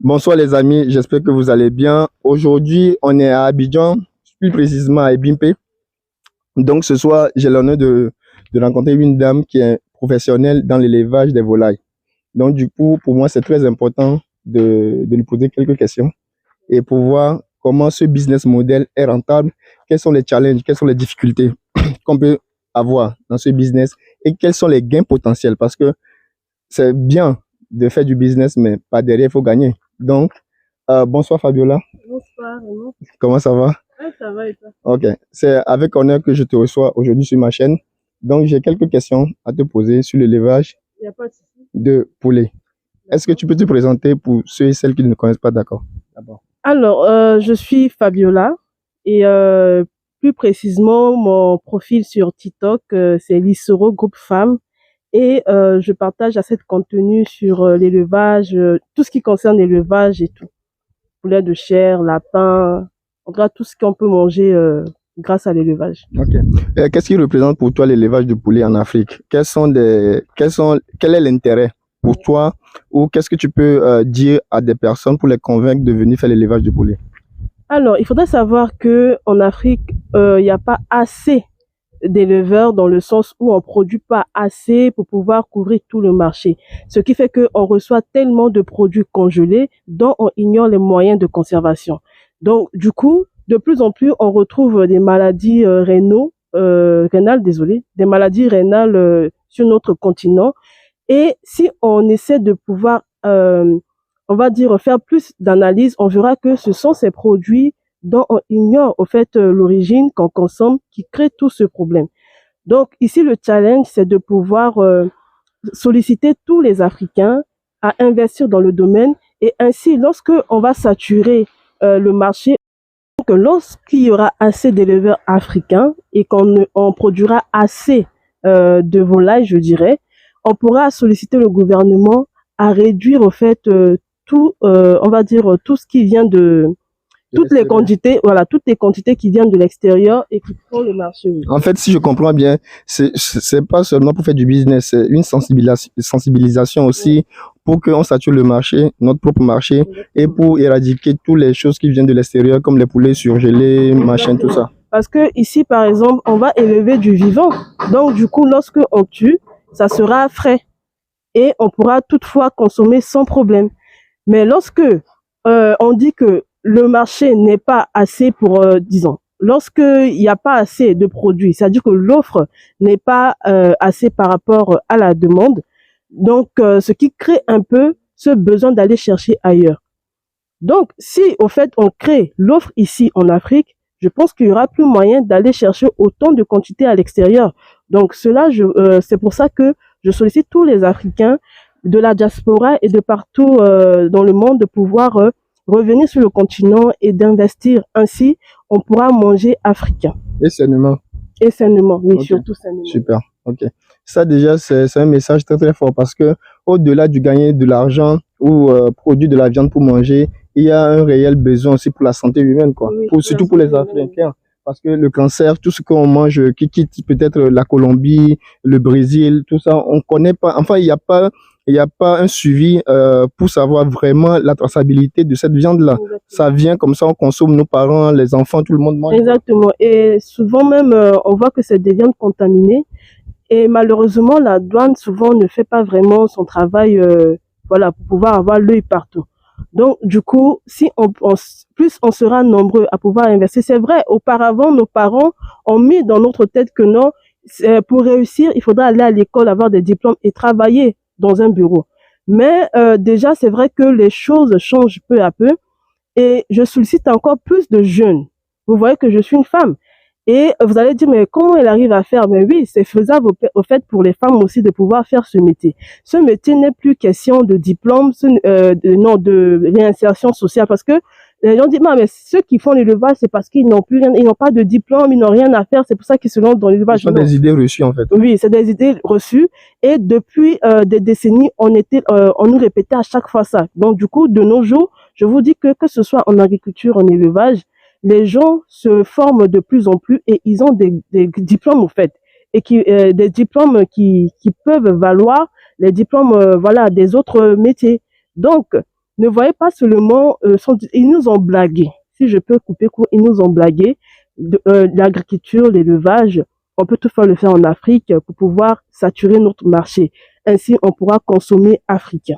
Bonsoir les amis, j'espère que vous allez bien. Aujourd'hui, on est à Abidjan, plus précisément à Ebimpe. Donc ce soir, j'ai l'honneur de rencontrer une dame qui est professionnelle dans l'élevage des volailles. Donc du coup, pour moi, c'est très important de lui poser quelques questions et pour voir comment ce business model est rentable, quels sont les challenges, quelles sont les difficultés qu'on peut avoir dans ce business et quels sont les gains potentiels parce que c'est bien de faire du business, mais pas derrière, il faut gagner. Donc, bonsoir Fabiola, Bonsoir, Raymond. comment ça va? Ouais, ça va et toi? Ok, c'est avec honneur que je te reçois aujourd'hui sur ma chaîne. Donc, j'ai quelques questions à te poser sur l'élevage Il n'y a pas de souci. de poulets. Est-ce que tu peux te présenter pour ceux et celles qui ne connaissent pas, d'accord? D'abord. Alors, je suis Fabiola et plus précisément, mon profil sur TikTok, c'est Lissoro Groupe Femmes et je partage assez de contenu sur l'élevage, tout ce qui concerne l'élevage et tout. Poulet de chair, lapin, en tout cas tout ce qu'on peut manger grâce à l'élevage. Ok. Qu'est-ce qui représente pour toi l'élevage de poulets en Afrique? Quel est l'intérêt pour toi ou qu'est-ce que tu peux dire à des personnes pour les convaincre de venir faire l'élevage de poulets? Alors, il faudrait savoir que en Afrique, il n'y a pas assez d'éleveurs dans le sens où on produit pas assez pour pouvoir couvrir tout le marché. Ce qui fait qu'on reçoit tellement de produits congelés dont on ignore les moyens de conservation. Donc, du coup, de plus en plus, on retrouve des maladies rénales, désolé, des maladies rénales sur notre continent. Et si on essaie de pouvoir, on va dire, faire plus d'analyses, on verra que ce sont ces produits dont on ignore au fait l'origine qu'on consomme qui crée tout ce problème. Donc ici, le challenge, c'est de pouvoir solliciter tous les Africains à investir dans le domaine et ainsi, lorsque on va saturer le marché, que lorsqu'il y aura assez d'éleveurs africains et on produira assez de volailles, je dirais, on pourra solliciter le gouvernement à réduire au fait on va dire tout ce qui vient de toutes les quantités, voilà, toutes les quantités qui viennent de l'extérieur et qui font le marché. Oui. En fait, si je comprends bien, c'est pas seulement pour faire du business, c'est une sensibilisation aussi pour qu'on sature le marché, notre propre marché, et pour éradiquer toutes les choses qui viennent de l'extérieur, comme les poulets surgelés, machin, tout ça. Parce que ici, par exemple, on va élever du vivant. Donc, du coup, lorsque on tue, ça sera frais et on pourra toutefois consommer sans problème. Mais lorsque on dit que le marché n'est pas assez pour, disons, lorsqu'il n'y a pas assez de produits, c'est-à-dire que l'offre n'est pas assez par rapport à la demande, donc ce qui crée un peu ce besoin d'aller chercher ailleurs. Donc, si au fait on crée l'offre ici en Afrique, je pense qu'il y aura plus moyen d'aller chercher autant de quantité à l'extérieur. Donc, c'est pour ça que je sollicite tous les Africains de la diaspora et de partout dans le monde de pouvoir revenir sur le continent et d'investir. Ainsi, on pourra manger africain. Et sainement. Et sainement, mais Ok. surtout sainement. Super, ok. Ça déjà, c'est un message très très fort parce que au-delà du gagner de l'argent ou produire de la viande pour manger, il y a un réel besoin aussi pour la santé humaine, quoi. Oui, Surtout pour les Africains. Parce que le cancer, tout ce qu'on mange qui quitte peut-être la Colombie, le Brésil, tout ça, on connaît pas. Enfin, il n'y a pas un suivi pour savoir vraiment la traçabilité de cette viande-là. Ça vient comme ça, on consomme, nos parents, les enfants, tout le monde mange. Exactement. Et souvent même, on voit que c'est des viandes contaminées. Et malheureusement, la douane souvent ne fait pas vraiment son travail, voilà, pour pouvoir avoir l'œil partout. Donc, du coup, si plus on sera nombreux à pouvoir investir, c'est vrai, auparavant, nos parents ont mis dans notre tête que non, pour réussir, il faudra aller à l'école, avoir des diplômes et travailler dans un bureau. Mais déjà, c'est vrai que les choses changent peu à peu et je sollicite encore plus de jeunes. Vous voyez que je suis une femme. Et vous allez dire, mais comment elle arrive à faire? Mais oui, c'est faisable au fait pour les femmes aussi de pouvoir faire ce métier. Ce métier n'est plus question de diplôme, de réinsertion sociale, parce que les gens disent, mais ceux qui font l'élevage, c'est parce qu'ils n'ont plus rien, ils n'ont pas de diplôme, ils n'ont rien à faire, c'est pour ça qu'ils se lancent dans l'élevage. Ce sont des idées reçues, en fait. Oui, c'est des idées reçues. Et depuis des décennies, on nous répétait à chaque fois ça. Donc, du coup, de nos jours, je vous dis que ce soit en agriculture, en élevage, les gens se forment de plus en plus et ils ont des diplômes, en fait. Et des diplômes qui peuvent valoir les diplômes, voilà, des autres métiers. Donc, ne voyez pas seulement, ils nous ont blagué. Si je peux couper court, ils nous ont blagué. L'agriculture, l'élevage, on peut toutefois le faire en Afrique pour pouvoir saturer notre marché. Ainsi, on pourra consommer africain.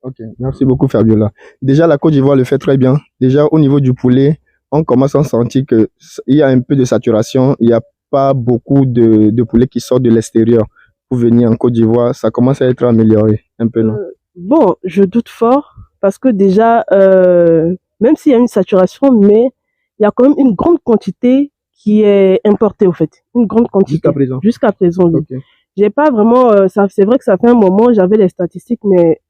Ok, merci beaucoup Fabiola. Déjà, la Côte d'Ivoire le fait très bien. Déjà, au niveau du poulet, on commence à sentir qu'il y a un peu de saturation. Il n'y a pas beaucoup de poulets qui sortent de l'extérieur pour venir en Côte d'Ivoire. Ça commence à être amélioré un peu, non? Bon, je doute fort parce que déjà, même s'il y a une saturation, mais il y a quand même une grande quantité qui est importée au fait. Une grande quantité. Jusqu'à présent. Jusqu'à présent, oui. Ok. J'ai pas vraiment, c'est vrai que ça fait un moment, j'avais les statistiques, mais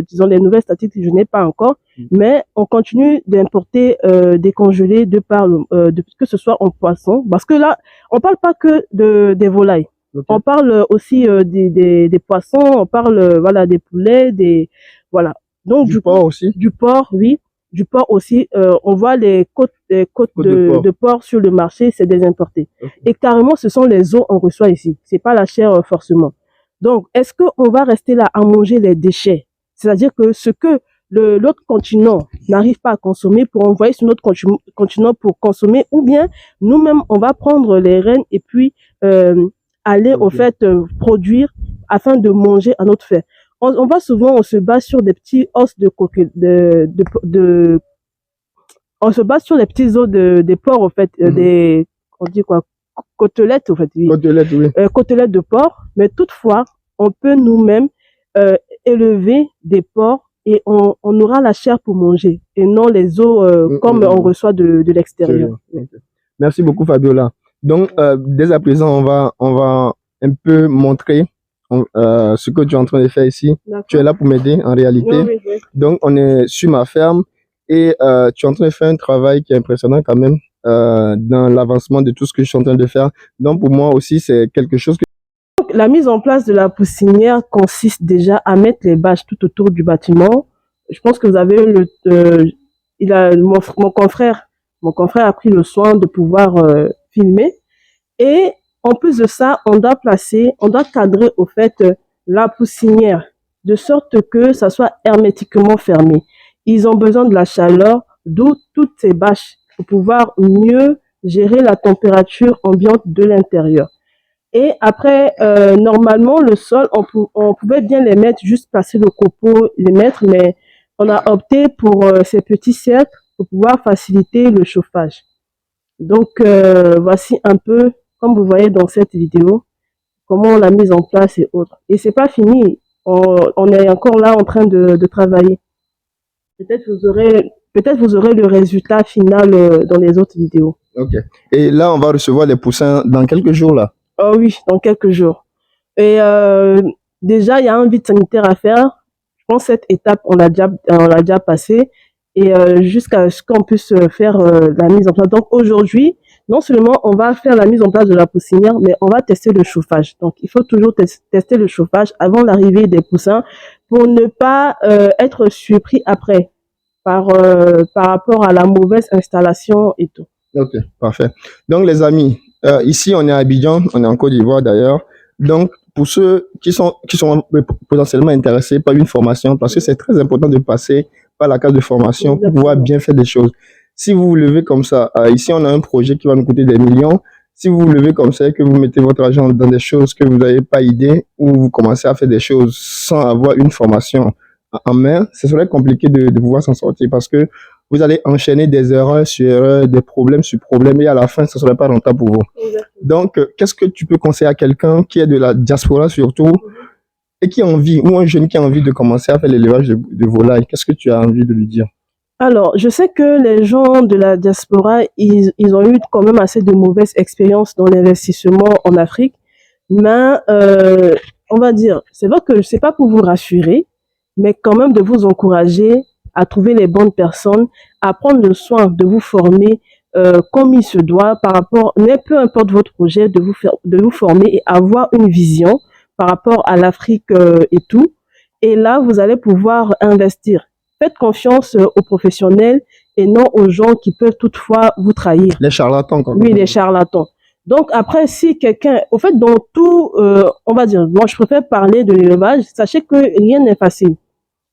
disons les nouvelles statistiques, je n'ai pas encore. Mais on continue d'importer des congelés que ce soit en poisson, parce que là, on parle pas que des volailles. Okay. On parle aussi des poissons, on parle voilà des poulets, voilà. Donc du porc aussi. Du porc, oui. Du porc aussi, on voit les côtes de porc sur le marché, c'est des importés. Okay. Et carrément, ce sont les os qu'on reçoit ici. C'est pas la chair forcément. Donc, est-ce qu'on va rester là à manger les déchets? C'est-à-dire que ce que l'autre continent n'arrive pas à consommer pour envoyer sur notre continent pour consommer, ou bien nous-mêmes, on va prendre les rênes et puis aller au fait produire afin de manger à notre faim. On va souvent, on se base sur des petits os on se base sur les petits os des porcs, au fait, on dit quoi, côtelettes, au fait. Oui. Côtelettes, oui. Côtelettes de porc, mais toutefois, on peut nous-mêmes élever des porcs et on aura la chair pour manger et non les os comme on reçoit de l'extérieur. Okay. Merci beaucoup, Fabiola. Donc, dès à présent, on va un peu montrer ce que tu es en train de faire ici. Tu es là pour m'aider en réalité. Oui. Donc, on est sur ma ferme et tu es en train de faire un travail qui est impressionnant quand même dans l'avancement de tout ce que je suis en train de faire. Donc, pour moi aussi, c'est quelque chose que... Donc, la mise en place de la poussinière consiste déjà à mettre les bâches tout autour du bâtiment. Je pense que vous avez mon confrère a pris le soin de pouvoir filmer. Et en plus de ça, on doit cadrer au fait la poussinière de sorte que ça soit hermétiquement fermé. Ils ont besoin de la chaleur, d'où toutes ces bâches pour pouvoir mieux gérer la température ambiante de l'intérieur. Et après, normalement, le sol, on pouvait bien les mettre, juste passer le copeau, les mettre, mais on a opté pour ces petits cercles pour pouvoir faciliter le chauffage. Donc, voici un peu, comme vous voyez dans cette vidéo, comment on l'a mise en place et autres. Et c'est pas fini, on est encore là en train de travailler. Peut-être vous aurez le résultat final dans les autres vidéos. Ok. Et là, on va recevoir les poussins dans quelques jours là. Oh oui, dans quelques jours. Et déjà, il y a un vide sanitaire à faire. Je pense que cette étape, on l'a déjà passée. Et jusqu'à ce qu'on puisse faire la mise en place. Donc aujourd'hui, non seulement on va faire la mise en place de la poussinière, mais on va tester le chauffage. Donc il faut toujours tester le chauffage avant l'arrivée des poussins pour ne pas être surpris après par rapport à la mauvaise installation et tout. Ok, parfait. Donc les amis, ici on est à Abidjan, on est en Côte d'Ivoire d'ailleurs. Donc pour ceux qui sont potentiellement intéressés par une formation, parce que c'est très important de passer par la case de formation pour pouvoir bien faire des choses. Si vous vous levez comme ça, ici on a un projet qui va nous coûter des millions. Si vous vous levez comme ça et que vous mettez votre argent dans des choses que vous n'avez pas idée, ou vous commencez à faire des choses sans avoir une formation en main, ce serait compliqué de pouvoir s'en sortir parce que vous allez enchaîner des erreurs sur erreurs, des problèmes sur problèmes et à la fin, ce ne serait pas rentable pour vous. Exactement. Donc, qu'est-ce que tu peux conseiller à quelqu'un qui est de la diaspora surtout et qui a envie, ou un jeune qui a envie de commencer à faire l'élevage de volailles? Qu'est-ce que tu as envie de lui dire? Alors, je sais que les gens de la diaspora, ils ont eu quand même assez de mauvaises expériences dans l'investissement en Afrique, mais on va dire, c'est vrai que c'est pas pour vous rassurer, mais quand même de vous encourager à trouver les bonnes personnes, à prendre le soin de vous former comme il se doit par rapport, peu importe votre projet, de vous former et avoir une vision par rapport à l'Afrique et tout. Et là, vous allez pouvoir investir. Faites confiance aux professionnels et non aux gens qui peuvent toutefois vous trahir. Les charlatans, quoi. Oui, les charlatans. Donc après, si quelqu'un, au fait, dans tout, on va dire, moi je préfère parler de l'élevage, sachez que rien n'est facile.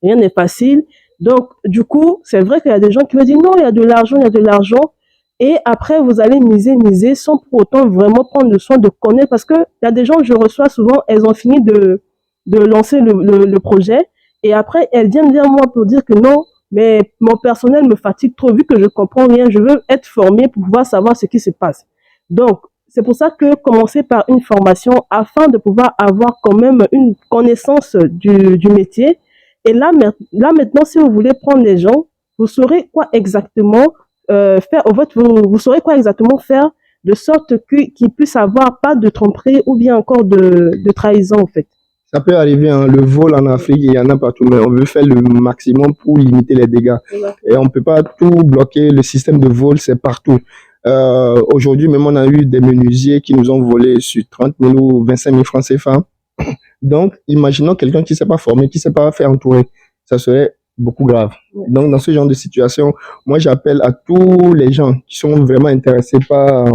Rien n'est facile. Donc, du coup, c'est vrai qu'il y a des gens qui me disent non, il y a de l'argent, il y a de l'argent. Et après, vous allez miser sans pour autant vraiment prendre le soin de connaître. Parce que il y a des gens que je reçois souvent, elles ont fini de lancer le projet. Et après, elles viennent vers moi pour dire que non, mais mon personnel me fatigue trop vu que je comprends rien. Je veux être formée pour pouvoir savoir ce qui se passe. Donc, c'est pour ça que commencer par une formation afin de pouvoir avoir quand même une connaissance du métier. Et là maintenant, si vous voulez prendre les gens, vous saurez quoi exactement faire, en fait, vous saurez quoi exactement faire de sorte qu'ils puissent avoir pas de tromperie ou bien encore de trahison, en fait. Ça peut arriver, hein, le vol en Afrique, il y en a partout, mais on veut faire le maximum pour limiter les dégâts. Et on ne peut pas tout bloquer, le système de vol, c'est partout. Aujourd'hui, même on a eu des menuisiers qui nous ont volé sur 30 000 ou 25 000 francs CFA. Donc, imaginons quelqu'un qui ne s'est pas formé, qui ne s'est pas fait entourer. Ça serait beaucoup grave. Donc, dans ce genre de situation, moi, j'appelle à tous les gens qui sont vraiment intéressés par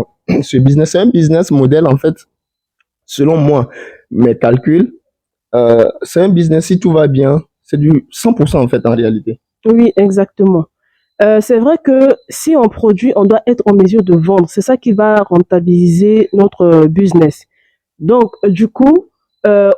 ce business. C'est un business modèle, en fait, selon moi, mes calculs. C'est un business, si tout va bien, c'est du 100% en fait, en réalité. Oui, exactement. C'est vrai que si on produit, on doit être en mesure de vendre. C'est ça qui va rentabiliser notre business. Donc, du coup,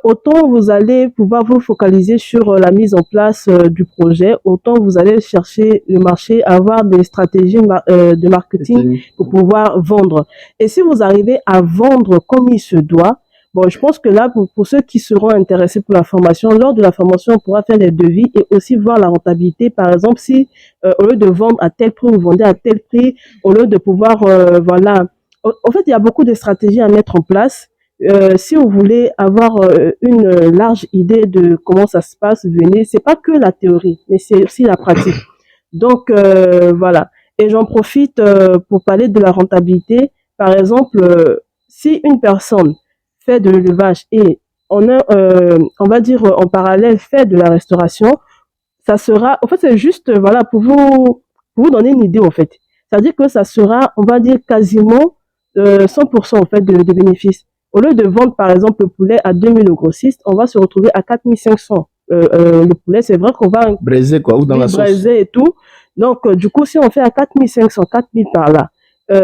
autant vous allez pouvoir vous focaliser sur la mise en place du projet, autant vous allez chercher le marché, avoir des stratégies de marketing pour pouvoir vendre. Et si vous arrivez à vendre comme il se doit, bon, je pense que là, pour ceux qui seront intéressés pour la formation, lors de la formation, on pourra faire des devis et aussi voir la rentabilité. Par exemple, si au lieu de vendre à tel prix, vous vendez à tel prix, au lieu de pouvoir, voilà. En fait, il y a beaucoup de stratégies à mettre en place. Si vous voulez avoir une large idée de comment ça se passe, venez. C'est pas que la théorie, mais c'est aussi la pratique. Donc voilà. Et j'en profite pour parler de la rentabilité. Par exemple, si une personne fait de l'élevage et on va dire en parallèle fait de la restauration, ça sera, en fait, c'est juste voilà pour vous donner une idée en fait. C'est-à-dire que ça sera, on va dire quasiment 100% en fait de bénéfices. Au lieu de vendre par exemple le poulet à 2000 au grossiste, on va se retrouver à 4500. Le poulet, c'est vrai qu'on va Braisé quoi, ou dans la sauce. braiser et tout. Donc, du coup, si on fait à 4500, 4000 par là,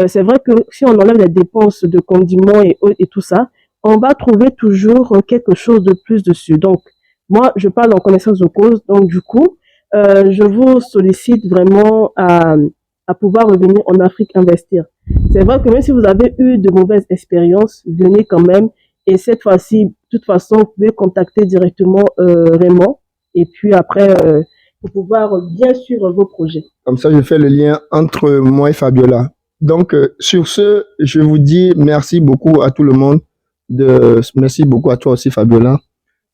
c'est vrai que si on enlève les dépenses de condiments et tout ça, on va trouver toujours quelque chose de plus dessus. Donc, moi, je parle en connaissance de cause. Donc, du coup, je vous sollicite vraiment à pouvoir revenir en Afrique investir. C'est vrai que même si vous avez eu de mauvaises expériences, venez quand même. Et cette fois-ci, de toute façon, vous pouvez contacter directement Raymond. Et puis après, pour pouvoir bien suivre vos projets. Comme ça, je fais le lien entre moi et Fabiola. Donc, sur ce, je vous dis merci beaucoup à tout le monde. Merci beaucoup à toi aussi, Fabiola,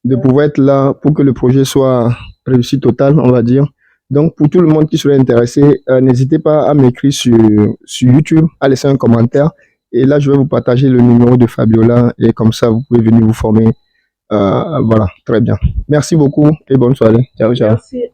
de pouvoir être là pour que le projet soit réussi total, on va dire. Donc, pour tout le monde qui serait intéressé, n'hésitez pas à m'écrire sur YouTube, à laisser un commentaire. Et là, je vais vous partager le numéro de Fabiola et comme ça, vous pouvez venir vous former. Voilà, très bien. Merci beaucoup et bonne soirée. Ciao, ciao. Merci.